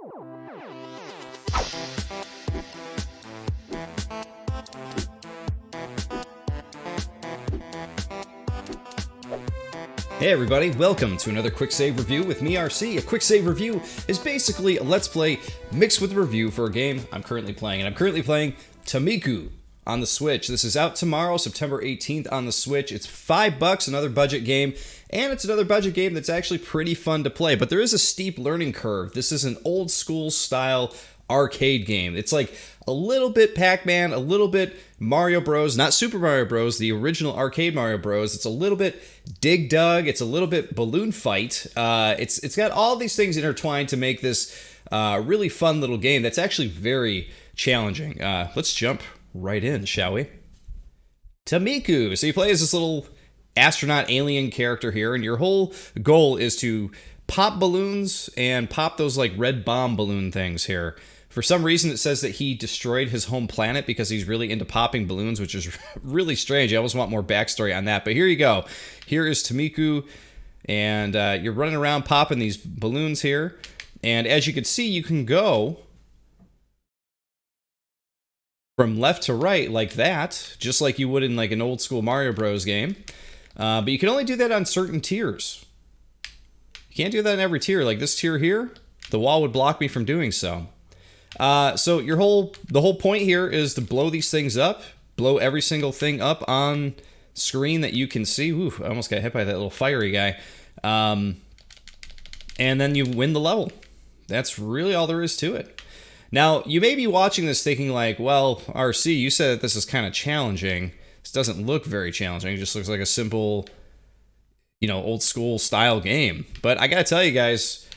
Hey everybody, welcome to another Quicksave review with me, RC. A Quicksave review is basically a Let's Play mixed with a review for a game I'm currently playing. And I'm currently playing Tamiku on the Switch. This is out tomorrow, September 18th on the Switch. It's $5, another budget game. And it's another budget game that's actually pretty fun to play. But there is a steep learning curve. This is an old school style arcade game. It's like a little bit Pac-Man, a little bit Mario Bros, not Super Mario Bros, the original arcade Mario Bros. It's a little bit Dig Dug, it's a little bit Balloon Fight. It's got all these things intertwined to make this really fun little game that's actually very challenging. Let's jump right in, shall we? Tamiku. So you play as this little astronaut alien character here, and your whole goal is to pop balloons and pop those like red bomb balloon things here. For some reason, it says that he destroyed his home planet because he's really into popping balloons, which is really strange. I always want more backstory on that. But here you go. Here is Tamiku, and you're running around popping these balloons here. And as you can see, you can go from left to right like that, just like you would in like an old school Mario Bros game. But you can only do that on certain tiers. You can't do that in every tier. Like this tier here, the wall would block me from doing so. So the whole point here is to blow these things up, blow every single thing up on screen that you can see. Ooh, I almost got hit by that little fiery guy. And then you win the level. That's really all there is to it. Now, you may be watching this thinking like, well, RC, you said that this is kind of challenging. This doesn't look very challenging. It just looks like a simple, old school style game. But I gotta tell you guys,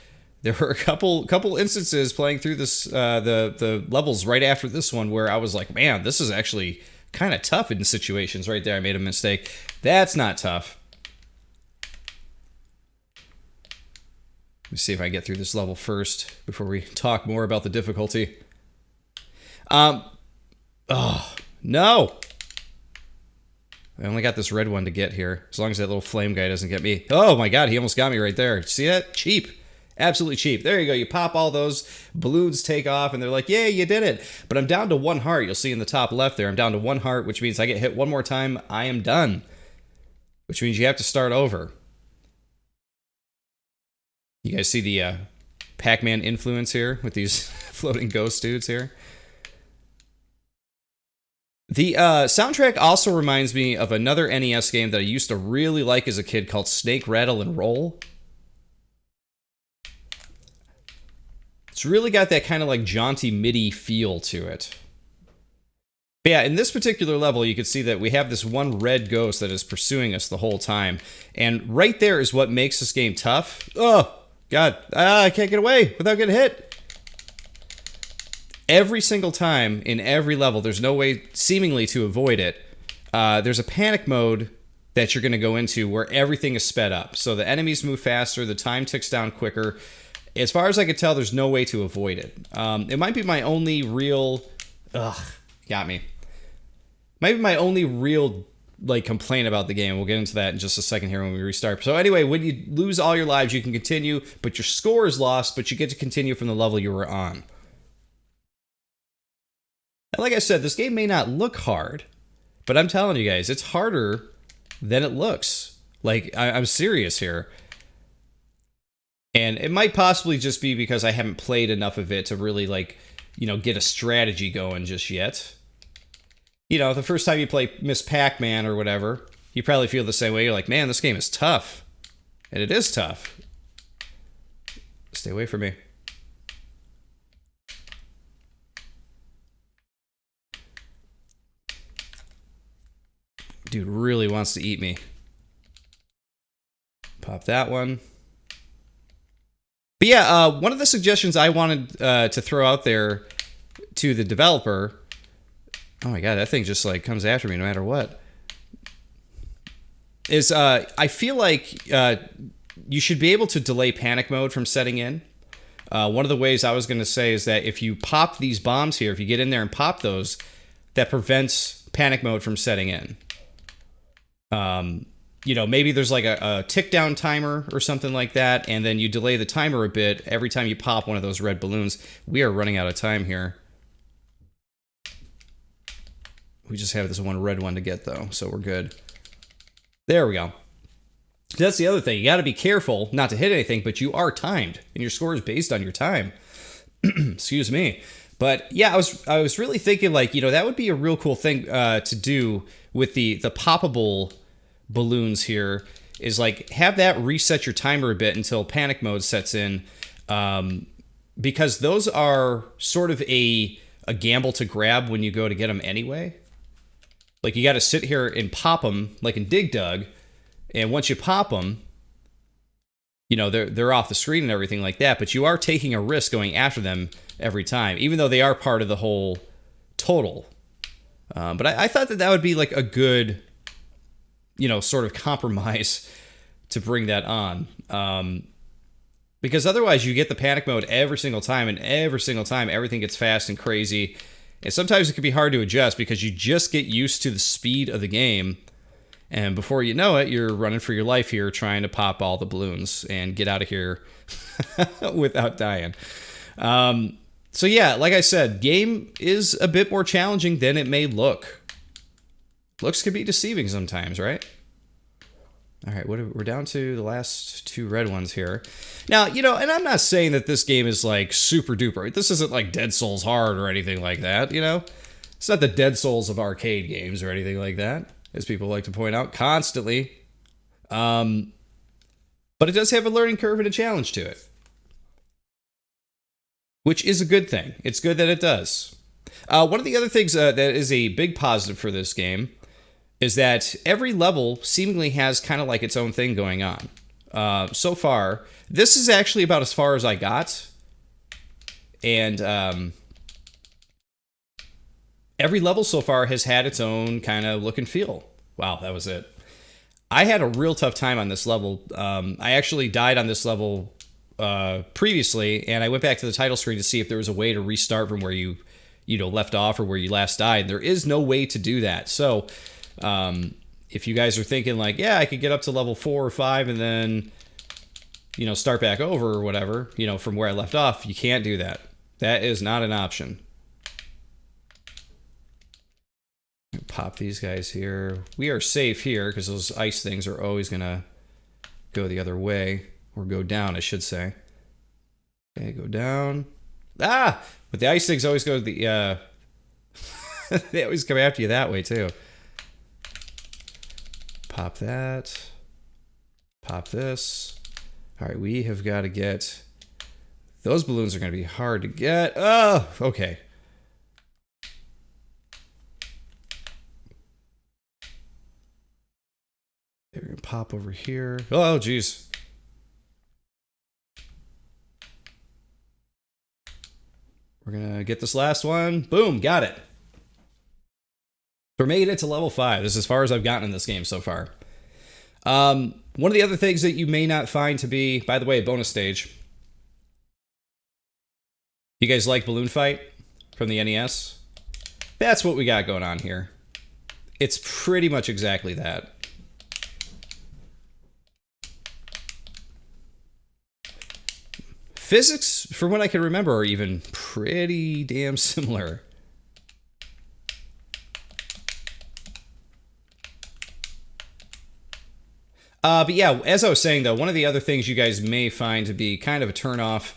there were a couple instances playing through this the levels right after this one where I was like, man, this is actually kind of tough in situations. Right there, I made a mistake. That's not tough. Let me see if I get through this level first before we talk more about the difficulty. Oh, no! I only got this red one to get here. As long as that little flame guy doesn't get me. Oh my god, he almost got me right there. See that? Cheap. Absolutely cheap. There you go. You pop all those balloons, take off, and they're like, yay, you did it. But I'm down to 1 heart. You'll see in the top left there, I'm down to 1 heart, which means I get hit one more time, I am done. Which means you have to start over. You guys see the Pac-Man influence here with these floating ghost dudes here? The soundtrack also reminds me of another NES game that I used to really like as a kid called Snake, Rattle, and Roll. It's really got that kind of like jaunty MIDI feel to it. But yeah, in this particular level, you can see that we have this one red ghost that is pursuing us the whole time. And right there is what makes this game tough. Oh, God. I can't get away without getting hit. Every single time in every level, there's no way seemingly to avoid it. There's a panic mode that you're going to go into where everything is sped up. So the enemies move faster, the time ticks down quicker. As far as I could tell, there's no way to avoid it. It might be my only real... got me. Might be my only real complaint about the game. We'll get into that in just a second here when we restart. So anyway, when you lose all your lives, you can continue, but your score is lost, but you get to continue from the level you were on. And like I said, this game may not look hard, but I'm telling you guys, it's harder than it looks. Like, I'm serious here. And it might possibly just be because I haven't played enough of it to really, get a strategy going just yet. The first time you play Miss Pac-Man or whatever, you probably feel the same way. You're like, man, this game is tough. And it is tough. Stay away from me. Dude really wants to eat me. Pop that one. But yeah, one of the suggestions I wanted to throw out there to the developer... Oh my god, that thing just comes after me no matter what. Is I feel like you should be able to delay panic mode from setting in. One of the ways I was going to say is that if you pop these bombs here, if you get in there and pop those, that prevents panic mode from setting in. maybe there's like a tick down timer or something like that, and then you delay the timer a bit every time you pop one of those red balloons. We are running out of time here. We just have this one red one to get, though, so we're good. There we go. That's the other thing. You got to be careful not to hit anything, but you are timed, and your score is based on your time. Excuse me. But yeah, I was really thinking, like, that would be a real cool thing to do with the poppable balloons here, is like have that reset your timer a bit until panic mode sets in, because those are sort of a gamble to grab when you go to get them anyway. Like, you got to sit here and pop them, like in Dig Dug, and once you pop them, they're off the screen and everything like that, but you are taking a risk going after them every time, even though they are part of the whole total. But I thought that would be like a good, sort of compromise to bring that on. Because otherwise you get the panic mode every single time, and every single time everything gets fast and crazy. And sometimes it can be hard to adjust because you just get used to the speed of the game. And before you know it, you're running for your life here trying to pop all the balloons and get out of here without dying. So yeah, like I said, game is a bit more challenging than it may look. Looks can be deceiving sometimes, right? All right, we're down to the last two red ones here. Now, and I'm not saying that this game is like super duper. This isn't like Dead Souls hard or anything like that, It's not the Dead Souls of arcade games or anything like that, as people like to point out constantly. But it does have a learning curve and a challenge to it, which is a good thing. It's good that it does. One of the other things that is a big positive for this game is that every level seemingly has kind of like its own thing going on. So far, this is actually about as far as I got. And every level so far has had its own kind of look and feel. Wow, that was it. I had a real tough time on this level. I actually died on this level previously, and I went back to the title screen to see if there was a way to restart from where you left off or where you last died. There is no way to do that. So if you guys are thinking like, yeah, I could get up to level 4 or 5 and then start back over or whatever, from where I left off, you can't do that. That is not an option. Pop these guys here. We are safe here because those ice things are always gonna go the other way, or go down, I should say. Okay, go down. Ah! But the ice things always go to the they always come after you that way too. Pop that. Pop this. All right, we have got to get... Those balloons are going to be hard to get. Oh, okay. We're going to pop over here. Oh, geez. We're going to get this last one. Boom, got it. We're making it to level 5. This is as far as I've gotten in this game so far. One of the other things that you may not find to be, by the way, a bonus stage. You guys like Balloon Fight from the NES? That's what we got going on here. It's pretty much exactly that. Physics, from what I can remember, are even pretty damn similar. But yeah, as I was saying, though, one of the other things you guys may find to be kind of a turnoff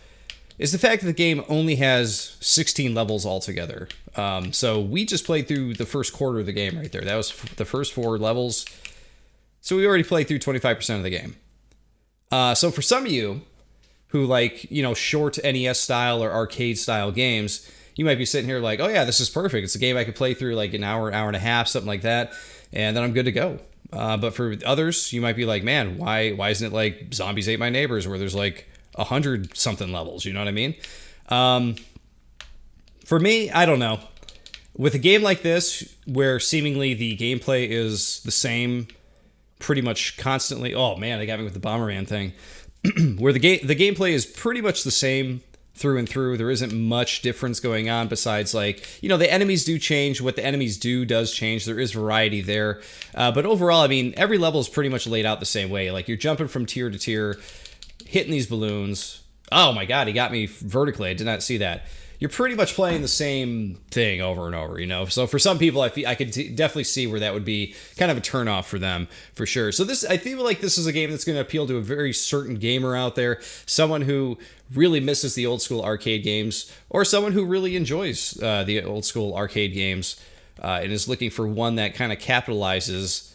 is the fact that the game only has 16 levels altogether. So we just played through the first quarter of the game right there. That was the first 4 levels. So we already played through 25% of the game. So for some of you who like, short NES style or arcade style games, you might be sitting here like, oh yeah, this is perfect. It's a game I could play through like an hour and a half, something like that, and then I'm good to go. But for others, you might be like, man, why isn't it like Zombies Ate My Neighbors where there's like 100 something levels? You know what I mean? For me, I don't know. With a game like this, where seemingly the gameplay is the same pretty much constantly. Oh man, they got me with the Bomberman thing. Where the gameplay is pretty much the same through and through. There isn't much difference going on besides, like, you know, the enemies do change. What the enemies do does change. There is variety there. But overall, I mean, every level is pretty much laid out the same way. Like, you're jumping from tier to tier, hitting these balloons. Oh my god, he got me vertically. I did not see that. You're pretty much playing the same thing over and over, you know? So for some people, I could definitely see where that would be kind of a turnoff for them, for sure. So I feel like this is a game that's going to appeal to a very certain gamer out there, someone who really misses the old school arcade games, or someone who really enjoys the old school arcade games and is looking for one that kind of capitalizes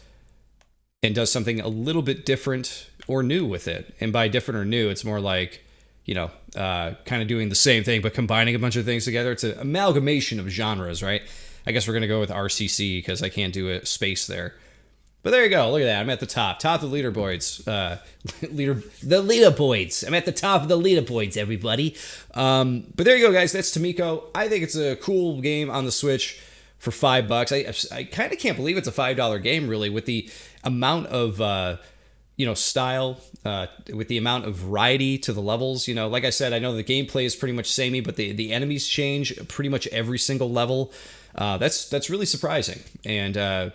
and does something a little bit different or new with it. And by different or new, it's more like, you know, kind of doing the same thing, but combining a bunch of things together. It's an amalgamation of genres, right? I guess we're going to go with RCC because I can't do a space there. But there you go. Look at that. I'm at the top of the leaderboards. The leaderboards. I'm at the top of the leaderboards, everybody. But there you go, guys. That's Tamiku. I think it's a cool game on the Switch for $5. I kind of can't believe it's a $5 game, really, with the amount of style, with the amount of variety to the levels. You know, like I said, I know the gameplay is pretty much samey, but the enemies change pretty much every single level. That's really surprising. And, I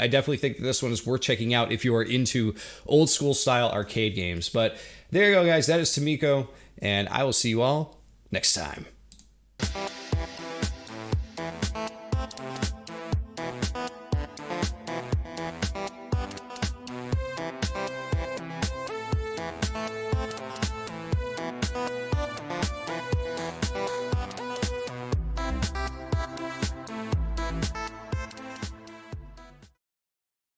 definitely think that this one is worth checking out if you are into old school style arcade games. But there you go, guys. That is Tamiku, and I will see you all next time.